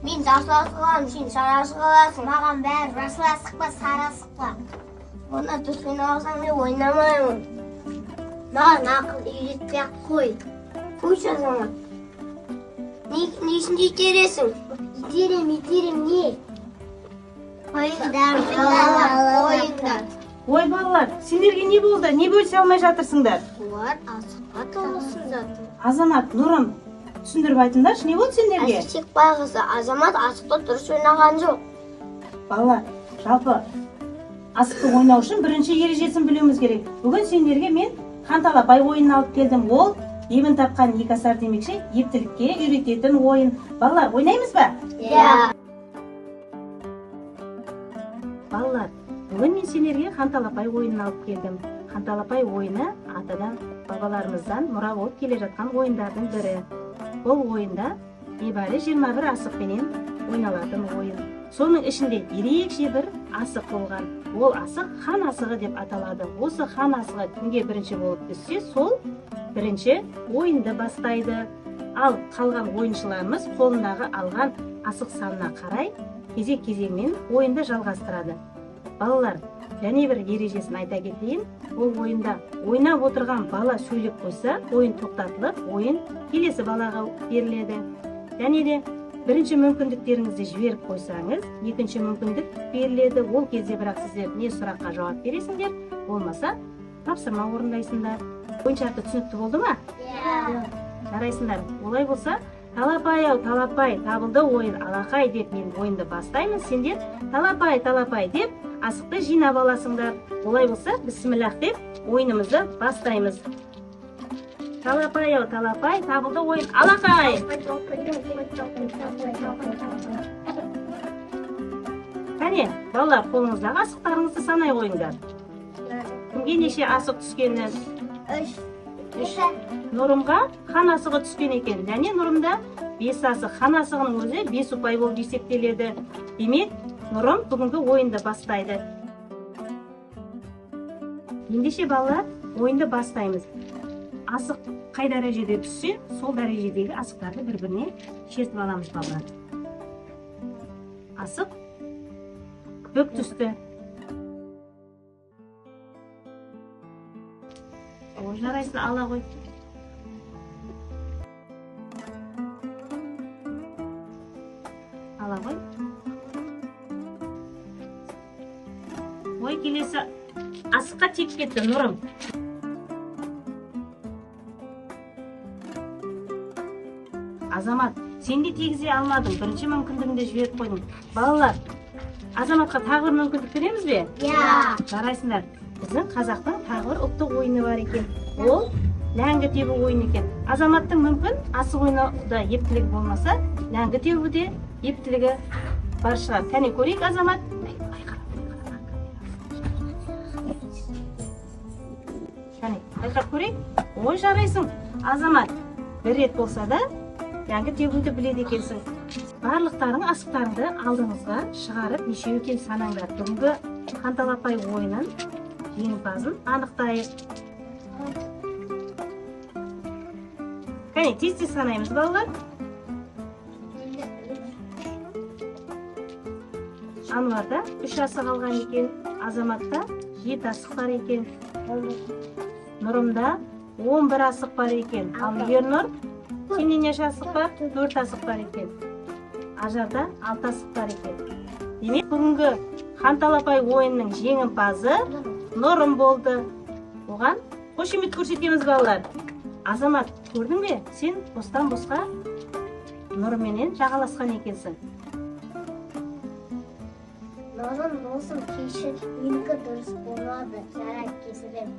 мен жасыл қыламын, сен сары қыласың. Маған бәрі жасыл асық па, сары асық па? Оны түскені алсаң мен ойнамаймын. Маған ақыл үйретпей-ақ қой. Қойшы Азамат. Несін итересің? Итерем, не? Ойындар. Ой, балалар, сендерге не болды? Не бөлісе алмай жатырсыңдар? Олар асыққа толысыңдар. Азамат, Нұрым, түсіндіріп айтыңдаршы, не болды сендерге? Әсетек байғызы, Азамат асықты дұрыс ойнаған жоқ. Балалар, жалпы асықты ойнау үшін бірінші ережесін білуіміз керек. Бүгін сендерге мен қанталапай ойынын алып келдім. Ол ебін тапқан екі асар демекші, ептілікке үйрететін ойын. Балалар, ойнаймыз ба? Иә. Балалар, бүгін мен сендерге қанталапай ойынын алып келдім. Қанталапай ойыны атадан, бабаларымыздан мұра болып келе жатқан ойындардың бірі. Бұл ойында небәрі 21 асықпенен ойналатын ойын. Соның ішінде ерекше бір асық болған. Ол асық хан асығы деп аталады. Осы хан асығы кімге бірінші болып түссе, сол бірінші ойынды бастайды. Ал қалған ойыншыларымыз қолындағы алған асық санына қарай кезек-кезеңмен ойынды жалғастырады. Балалар, және бір ережесін айта кетейін. Ол ойында ойнап отырған бала сөйлеп қойса, ойын тоқтатылып, ойын келесі балаға беріледі. Және де бірінші мүмкіндіктеріңізді жіберіп қойсаңыз, екінші мүмкіндік беріледі. Ол кезде бірақ сіздер не сұраққа жауап бересіңдер, болмаса тапсырма орындайсыңдар. Ойын шарты түсінікті болды ма? Иә. Жарайсыңдар. Олай болса, талапай-ау, талапай, табылды ойын алақай деп мен ойынды бастаймын. Сендер талапай деп асықты жинап аласыңдар. Олай болса, бісміллах деп ойынымызды бастаймыз. Талапай-ау, талапай, табылды ойын алақай. Кәне, балалар, қолыңыздағы асықтарыңызды санай қойыңдар. Кімге неше асық түскенін? 3. Нұрымға хан асығы түскен екен. Және Нұрымда 5 асық. Хан асығының өзі 5 ұпай болып есептеледі. Демек, Нұрым бүгінгі ойынды бастайды. Ендеше балалар, ойынды бастаймыз. Асық қай дәрежеде түссе, сол дәрежедегі асықтарды бір-біріне шертіп аламыз балалар. Асық көк түсті. Жарайсың, ала қой. Ала қой. Ой, келесі асыққа тек кетті, Нұрым. Азамат, сен де тегізе алмадың, бірінші мүмкіндігінде жіберіп қойдың. Балалар, Азаматқа тағы бір мүмкіндік береміз бе? Иә. Жарайсыңдар. Біздің қазақтың тағы бір ұлттық ойыны бар екен. Ол ләңгі тебу ойыны екен. Азаматтың мүмкін асық ойнауда ептілігі болмаса, ләңгі тебуде ептілігі бар шығар. Кәне көрейік, Азамат. Кәне, байқап көрейік. Ой, жарайсың. Азамат, бір рет болса да ләңгі тебуді біледі екенсің. Барлықтарың асықтарыңды алдыңызға шығарып, нешеу екен санаңдар. Бүгінгі қанталапай ойынын жеңімпазын анықтайық. Кәне, тез-тез санаймыз, балалар. Ануарда 3 асық алған екен, Азаматта 7 асық бар екен. Нұрымда 11 асық бар екен. Ал Ернұр, сенде неше асық бар? 4 асық бар екен. Ажарда 6 асық бар екен. Демек, бүгінгі қанталапай ойынның жеңімпазы Нұрым болды. Оған қошемет көрсетеміз, балалар. Азамат, көрдің бе? Сен бостан-босқа Нұрымменен жағаласқан екенсің. Нұрым болсын, кешір, менікі дұрыс болмады, жарай кесірім.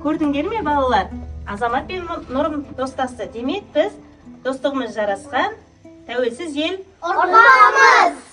Көрдіңдер ме, балалар? Азамат пен Нұрым достасты. Демек, біз достығымыз жарасқан тәуелсіз ел Ұрпағымыз!